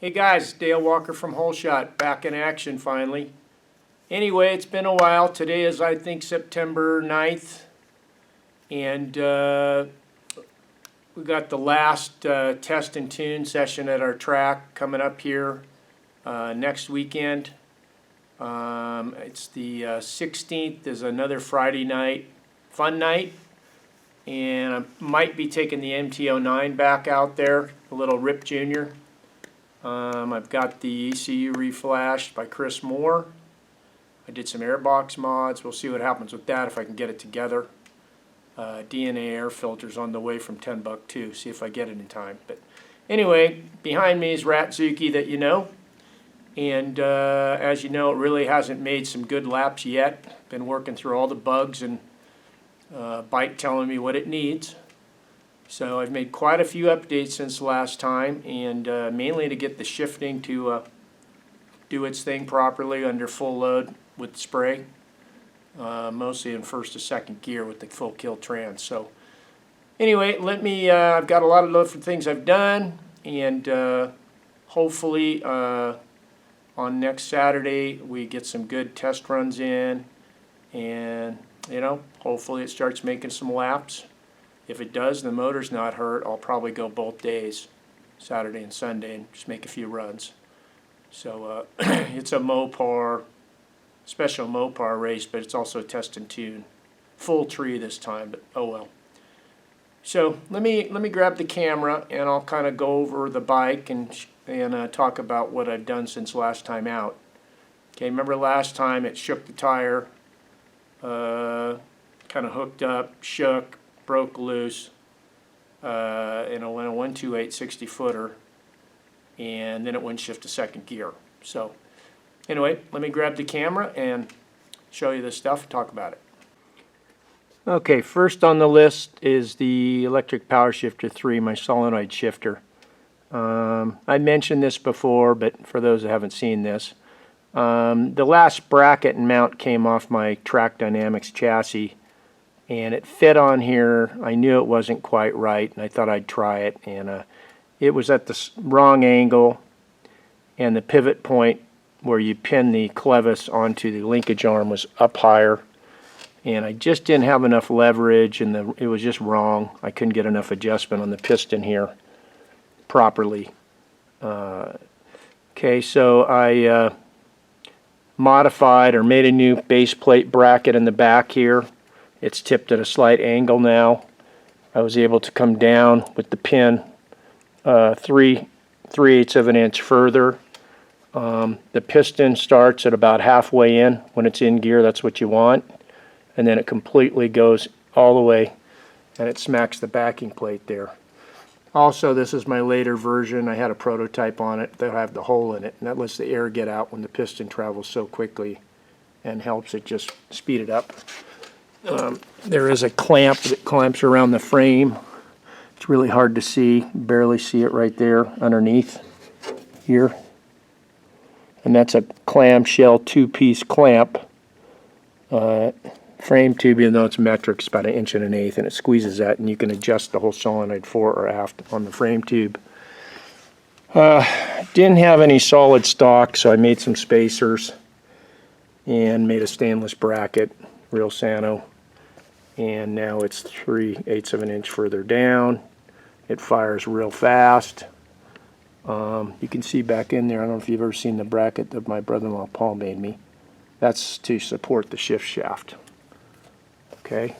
Hey guys, Dale Walker from Holeshot, back in action finally. Anyway, it's been a while. Today is, I think, September 9th. And we got the last test and tune session at our track coming up here next weekend. It's the 16th is another Friday night, fun night. And I might be taking the MT-09 back out there, the little Rip Jr. I've got the ECU reflashed by Chris Moore. I did some airbox mods. We'll see what happens with that if I can get it together. DNA air filters on the way from 10 buck too. See if I get it in time. But anyway, behind me is Ratzuki that you know. And as you know, it really hasn't made some good laps yet. Been working through all the bugs and bike telling me what it needs. So I've made quite a few updates since last time, and mainly to get the shifting to do its thing properly under full load with spray, mostly in first to second gear with the full kill trans. So anyway, I've got a lot of different things I've done, and hopefully on next Saturday we get some good test runs in, and hopefully it starts making some laps. If it does, the motor's not hurt, I'll probably go both days, Saturday and Sunday, and just make a few runs. So it's a Mopar, special Mopar race, but it's also a test and tune. Full tree this time, but oh well. So let me grab the camera, and I'll kind of go over the bike and talk about what I've done since last time out. Okay, remember last time it shook the tire, kind of hooked up, shook, broke loose, and it went a 128 60-footer, and then it wouldn't shift to second gear. So anyway, let me grab the camera and show you this stuff and talk about it. Okay, first on the list is the Electric Power Shifter 3, my solenoid shifter. I mentioned this before, but for those that haven't seen this, the last bracket and mount came off my Track Dynamics chassis, and it fit on here. I knew it wasn't quite right, and I thought I'd try it, and it was at the wrong angle, and the pivot point where you pin the clevis onto the linkage arm was up higher, and I just didn't have enough leverage, and it was just wrong. I couldn't get enough adjustment on the piston here properly. Okay, so I modified or made a new base plate bracket in the back here. It's tipped at a slight angle now. I was able to come down with the pin 3/8 of an inch further. The piston starts at about halfway in when it's in gear. That's what you want. And then it completely goes all the way, and it smacks the backing plate there. Also, this is my later version. I had a prototype on it. They'll have the hole in it, and that lets the air get out when the piston travels so quickly and helps it just speed it up. There is a clamp that clamps around the frame. It's really hard to see, barely see it right there underneath here. And that's a clamshell 2-piece clamp. Frame tube, even though it's metric, it's about 1 1/8", and it squeezes that, and you can adjust the whole solenoid fore or aft on the frame tube. Didn't have any solid stock, so I made some spacers and made a stainless bracket, real Sano. And now it's 3/8 of an inch further down. It fires real fast. You can see back in there, I don't know if you've ever seen the bracket that my brother-in-law Paul made me. That's to support the shift shaft. Okay,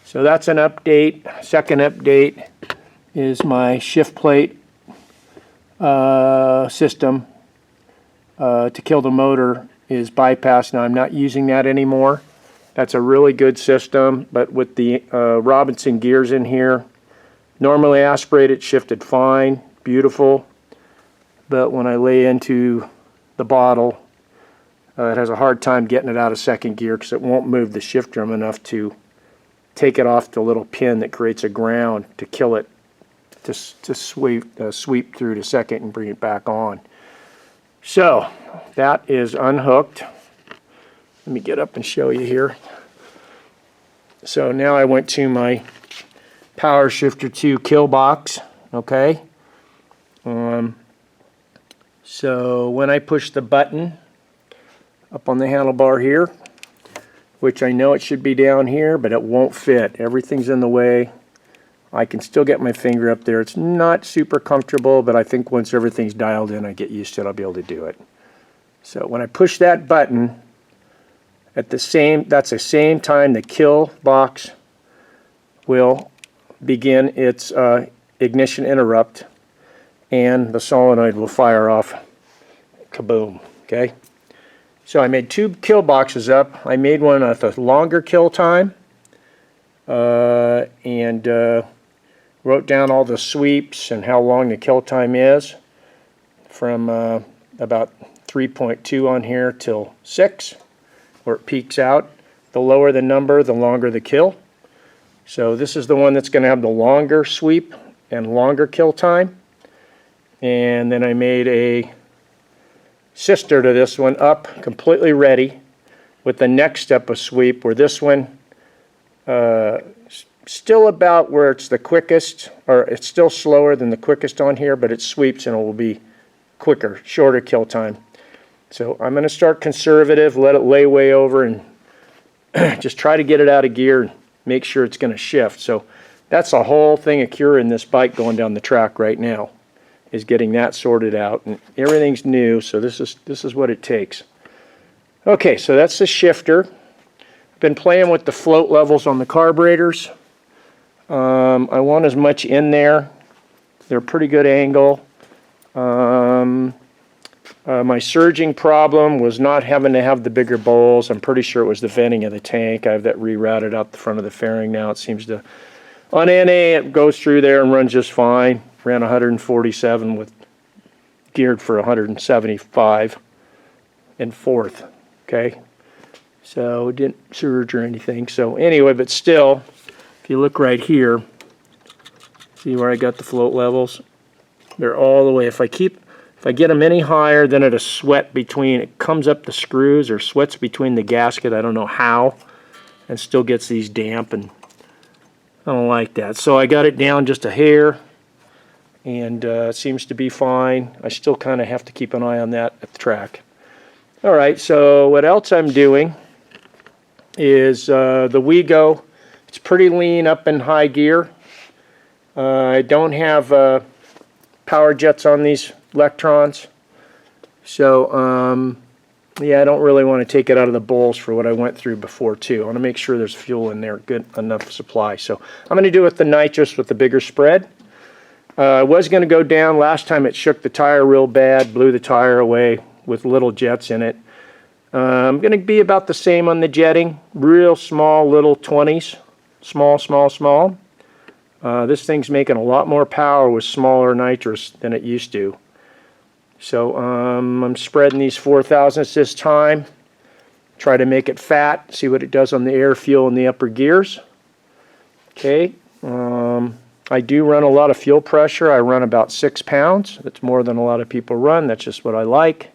so that's an update. Second update is my shift plate system to kill the motor is bypassed. Now I'm not using that anymore. That's a really good system, but with the Robinson gears in here, normally aspirated, shifted fine, beautiful, but when I lay into the bottle, it has a hard time getting it out of second gear because it won't move the shift drum enough to take it off the little pin that creates a ground to kill it, to sweep through to second and bring it back on. So that is unhooked. Let me get up and show you here. So now I went to my Power Shifter 2 kill box. Okay. So when I push the button up on the handlebar here, which I know it should be down here, but it won't fit. Everything's in the way. I can still get my finger up there. It's not super comfortable, but I think once everything's dialed in, I get used to it, I'll be able to do it. So when I push that button, that's the same time the kill box will begin its ignition interrupt, and the solenoid will fire off. Kaboom. Okay. So I made 2 kill boxes up. I made one with a longer kill time, and wrote down all the sweeps and how long the kill time is, from about 3.2 on here till 6, where it peaks out. The lower the number, the longer the kill. So this is the one that's going to have the longer sweep and longer kill time. And then I made a sister to this one up, completely ready, with the next step of sweep, where this one still about where it's the quickest, or it's still slower than the quickest on here, but it sweeps and it will be quicker, shorter kill time. So I'm going to start conservative, let it lay way over, and just try to get it out of gear and make sure it's going to shift. So that's the whole thing of curing this bike going down the track right now, is getting that sorted out. And everything's new, so this is what it takes. Okay, so that's the shifter. I've been playing with the float levels on the carburetors. I want as much in there. They're a pretty good angle. My surging problem was not having to have the bigger bowls. I'm pretty sure it was the venting of the tank. I have that rerouted out the front of the fairing now. It seems to, on NA, it goes through there and runs just fine. Ran 147 with geared for 175 in 4th. Okay, so it didn't surge or anything. So anyway, but still, if you look right here, see where I got the float levels? They're all the way. If I get them any higher, then it'll sweat between, it comes up the screws or sweats between the gasket, I don't know how, and still gets these damp, and I don't like that. So I got it down just a hair, and it seems to be fine. I still kind of have to keep an eye on that at the track. Alright, so what else I'm doing is the WeGo. It's pretty lean up in high gear. I don't have power jets on these electrons, so yeah, I don't really want to take it out of the bowls for what I went through before too. I want to make sure there's fuel in there, good enough supply. So I'm going to do it with the nitrous with the bigger spread. I was going to go down. Last time it shook the tire real bad, blew the tire away with little jets in it. I'm going to be about the same on the jetting, real small little 20s, small. This thing's making a lot more power with smaller nitrous than it used to. So I'm spreading these 4,000ths this time. Try to make it fat, see what it does on the air fuel in the upper gears. Okay, I do run a lot of fuel pressure. I run about 6 pounds. That's more than a lot of people run. That's just what I like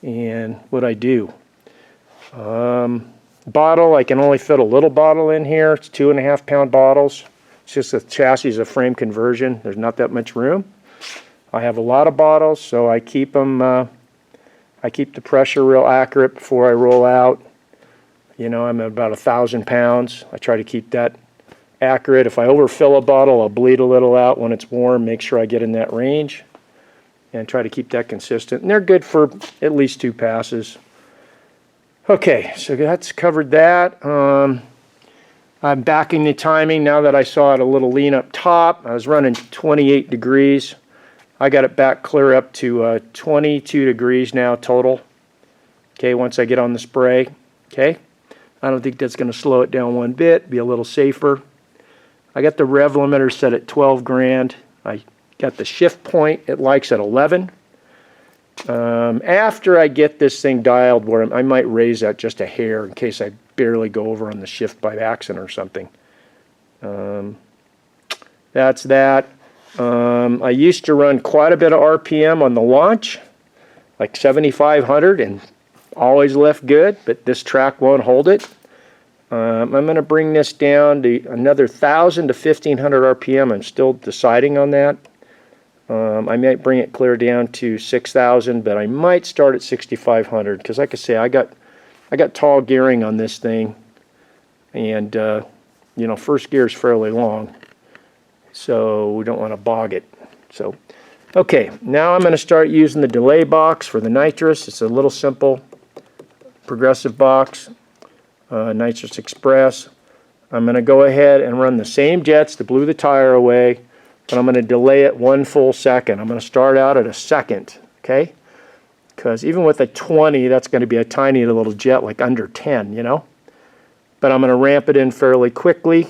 and what I do. Bottle, I can only fit a little bottle in here. It's 2.5 pound bottles. It's just the chassis is a frame conversion. There's not that much room. I have a lot of bottles, so I keep them. I keep the pressure real accurate before I roll out. You know, I'm at about 1,000 pounds. I try to keep that accurate. If I overfill a bottle, I'll bleed a little out when it's warm. Make sure I get in that range, and try to keep that consistent. And they're good for at least 2 passes. Okay, so that's covered that. I'm backing the timing now that I saw it a little lean up top. I was running 28 degrees. I got it back clear up to 22 degrees now total. Okay, once I get on the spray. Okay, I don't think that's going to slow it down one bit. Be a little safer. I got the rev limiter set at 12 grand. I got the shift point. It likes at 11. After I get this thing dialed, where I might raise that just a hair in case I barely go over on the shift by accident or something. That's that. I used to run quite a bit of RPM on the launch, like 7,500, and always left good, but this track won't hold it. I'm going to bring this down to another 1,000 to 1,500 RPM. I'm still deciding on that. I might bring it clear down to 6,000, but I might start at 6,500 because, like I say, I got tall gearing on this thing, and you know, first gear is fairly long, so we don't want to bog it. So, okay, now I'm going to start using the delay box for the nitrous. It's a little simple progressive box, nitrous express. I'm going to go ahead and run the same jets that blew the tire away, but I'm going to delay it 1 full second. I'm going to start out at a second, okay? Because even with a 20, that's going to be a tiny little jet, like under 10, you know? But I'm going to ramp it in fairly quickly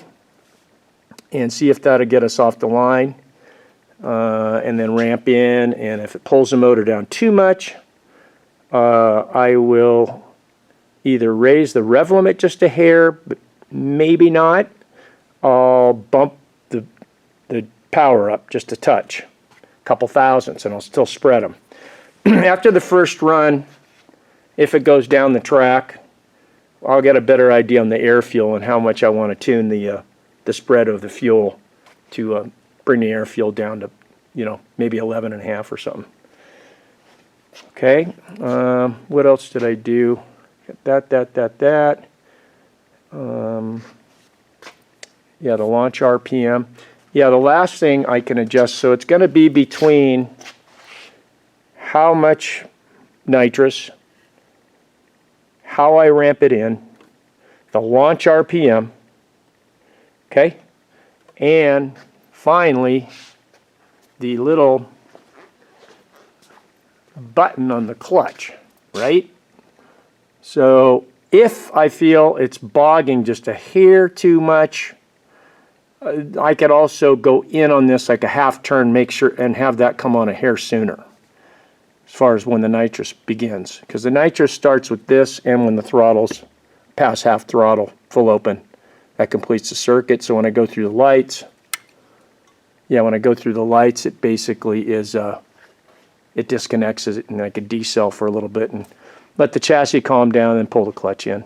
and see if that'll get us off the line. And then ramp in, and if it pulls the motor down too much, I will either raise the rev limit just a hair, but maybe not. I'll bump the power up just a touch, a couple thousandths, and I'll still spread them. After the first run, if it goes down the track, I'll get a better idea on the air fuel and how much I want to tune the spread of the fuel to bring the air fuel down to, you know, maybe 11.5 or something. Okay, what else did I do? That. Yeah, the launch RPM. Yeah, the last thing I can adjust, so it's going to be between how much nitrous, how I ramp it in, the launch RPM, okay, and finally the little button on the clutch, right? So if I feel it's bogging just a hair too much, I could also go in on this like a half turn, make sure, and have that come on a hair sooner as far as when the nitrous begins, because the nitrous starts with this, and when the throttle's past half throttle, full open, that completes the circuit. So when I go through the lights, yeah, when I go through the lights, it basically is, it disconnects it, and I could decel for a little bit and let the chassis calm down and pull the clutch in.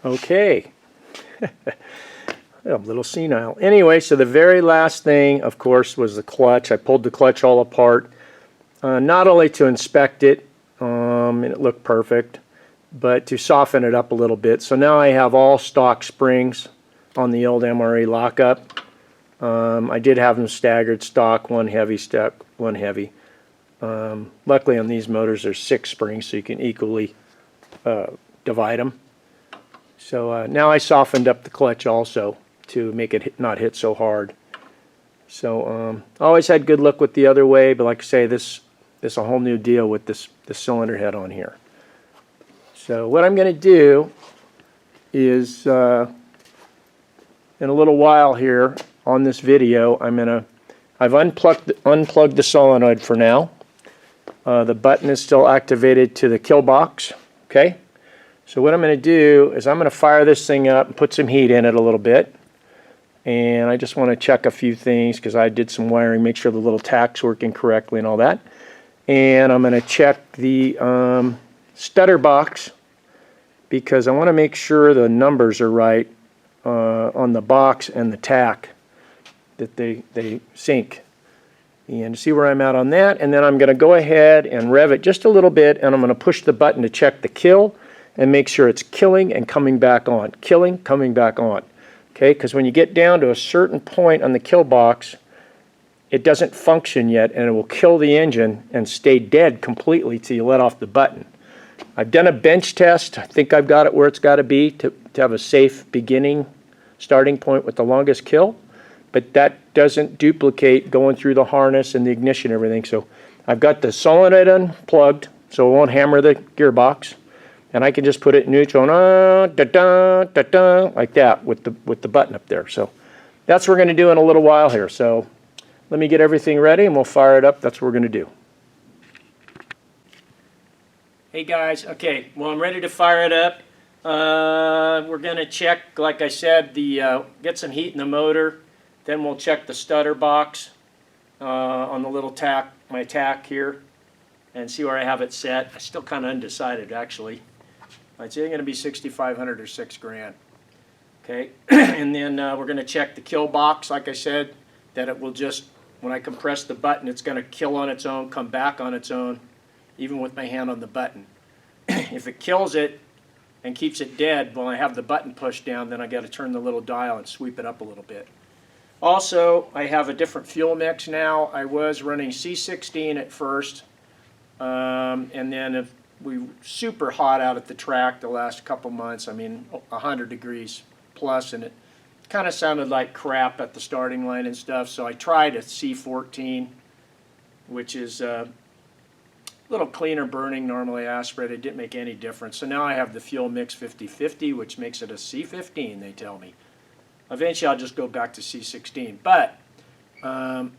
Okay. I'm a little senile. Anyway, so the very last thing, of course, was the clutch. I pulled the clutch all apart, not only to inspect it, and it looked perfect, but to soften it up a little bit. So now I have all stock springs on the old MRA lockup. I did have them staggered stock, one heavy, one heavy. Luckily on these motors there's 6 springs, so you can equally divide them. So now I softened up the clutch also to make it not hit so hard. So always had good luck with the other way, but like I say, this is a whole new deal with this cylinder head on here. So what I'm going to do is in a little while here on this video, I've unplugged the solenoid for now. The button is still activated to the kill box. Okay, so what I'm going to do is I'm going to fire this thing up and put some heat in it a little bit. And I just want to check a few things because I did some wiring, make sure the little tack's working correctly and all that. And I'm going to check the stutter box because I want to make sure the numbers are right on the box and the tack, that they sync. And see where I'm at on that. And then I'm going to go ahead and rev it just a little bit, and I'm going to push the button to check the kill and make sure it's killing and coming back on. Killing, coming back on. Okay, because when you get down to a certain point on the kill box, it doesn't function yet, and it will kill the engine and stay dead completely till you let off the button. I've done a bench test. I think I've got it where it's got to be to have a safe beginning starting point with the longest kill, but that doesn't duplicate going through the harness and the ignition and everything. So I've got the solenoid unplugged so it won't hammer the gearbox, and I can just put it in neutral and like that with the button up there. So that's what we're going to do in a little while here. So let me get everything ready and we'll fire it up. That's what we're going to do. Hey guys, okay, well I'm ready to fire it up. We're going to check, like I said, get some heat in the motor. Then we'll check the stutter box on the little tack, my tack here, and see where I have it set. I'm still kind of undecided actually. I'd say it's going to be 6,500 or 6 grand. Okay, and then we're going to check the kill box, like I said, that it will just when I compress the button, it's going to kill on its own, come back on its own, even with my hand on the button. If it kills it and keeps it dead when I have the button pushed down, then I got to turn the little dial and sweep it up a little bit. Also, I have a different fuel mix now. I was running C16 at first, and then we were super hot out at the track the last couple months. I mean, 100 degrees plus, and it kind of sounded like crap at the starting line and stuff. So I tried a C14, which is a little cleaner burning, normally aspirated. It didn't make any difference. So now I have the fuel mix 50-50, which makes it a C15, they tell me. Eventually I'll just go back to C16. But the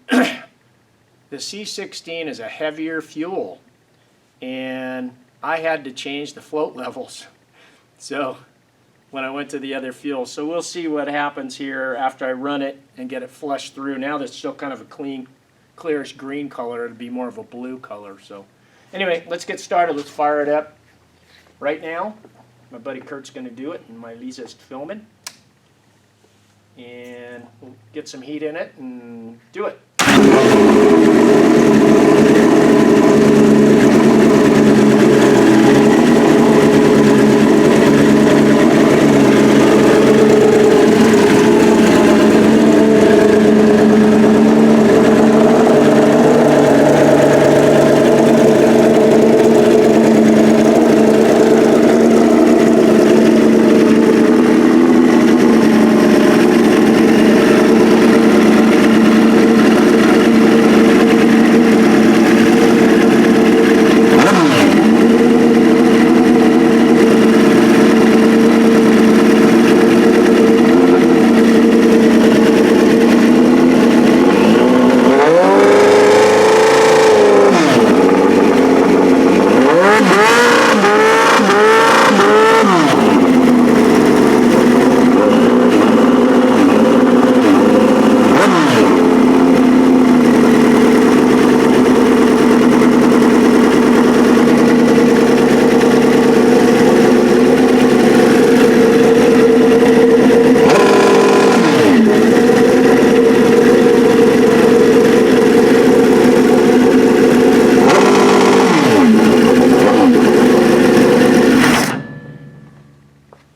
C16 is a heavier fuel, and I had to change the float levels. So when I went to the other fuel. So we'll see what happens here after I run it and get it flushed through. Now that's still kind of a clean, clearish green color. It'll be more of a blue color. So anyway, let's get started. Let's fire it up right now. My buddy Kurt's going to do it, and my Lisa's filming. And we'll get some heat in it and do it.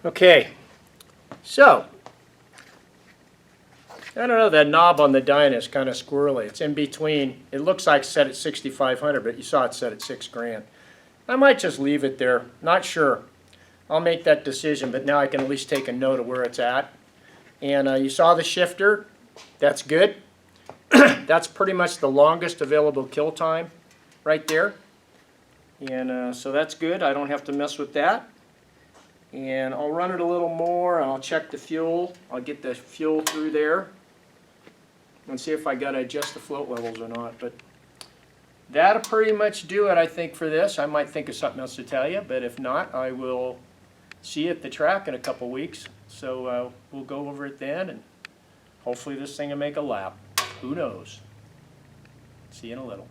Okay, so, I don't know, that knob on the dyno is kind of squirrely. It's in between. It looks like set at 6,500, but you saw it set at $6,000. I might just leave it there. Not sure. I'll make that decision, but now I can at least take a note of where it's at. And you saw the shifter. That's good. That's pretty much the longest available kill time right there. And so that's good. I don't have to mess with that. And I'll run it a little more, and I'll check the fuel. I'll get the fuel through there and see if I got to adjust the float levels or not. But that'll pretty much do it, I think, for this. I might think of something else to tell you, but if not, I will see you at the track in a couple weeks. So we'll go over it then, and hopefully this thing will make a lap. Who knows? See you in a little.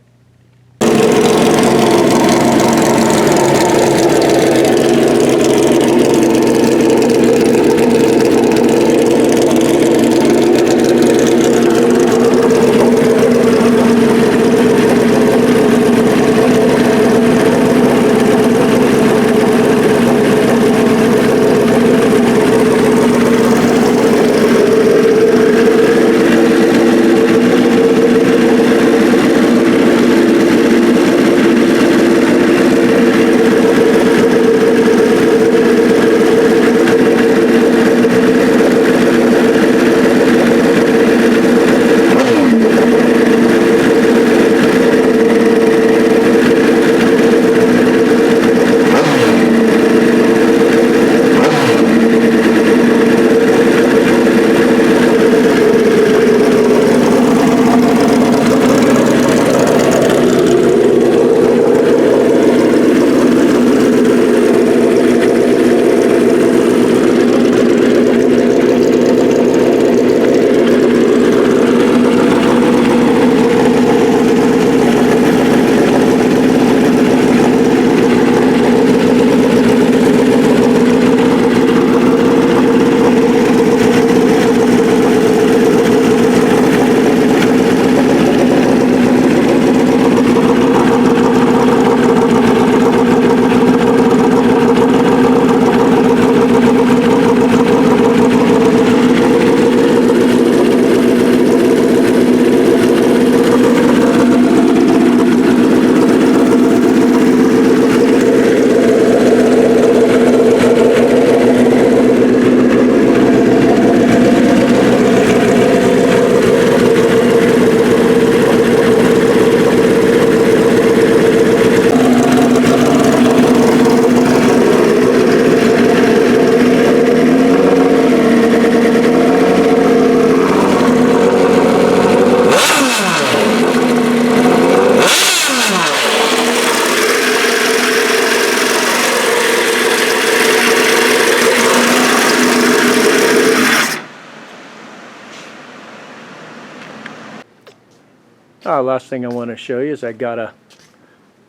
Last thing I want to show you is I got a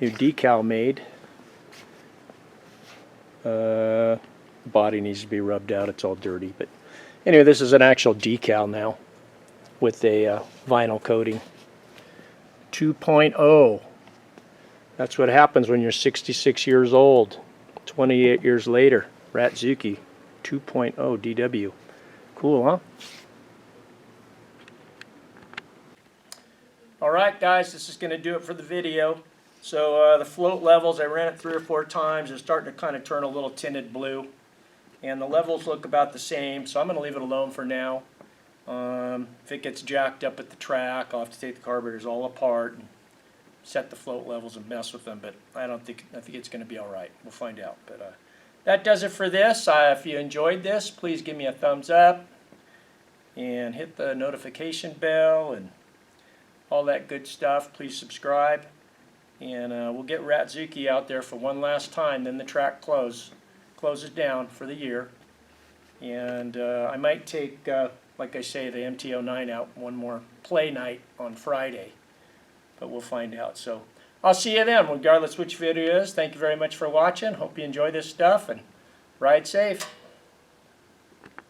new decal made. Body needs to be rubbed out, it's all dirty, but anyway, this is an actual decal now with a vinyl coating. 2.0. That's what happens when you're 66 years old. 28 years later. Ratzuki 2.0 DW. Cool, huh? Alright guys, this is going to do it for the video. So the float levels, I ran it 3 or 4 times. It's starting to kind of turn a little tinted blue. And the levels look about the same, so I'm going to leave it alone for now. If it gets jacked up at the track, I'll have to take the carburetors all apart and set the float levels and mess with them. But I think it's going to be alright. We'll find out. But that does it for this. If you enjoyed this, please give me a thumbs up and hit the notification bell and all that good stuff. Please subscribe. And we'll get Ratzuki out there for one last time, then the track closes down for the year. And I might take, like I say, the MT-09 out one more play night on Friday. But we'll find out. So I'll see you then, regardless which video it is. Thank you very much for watching. Hope you enjoy this stuff, and ride safe.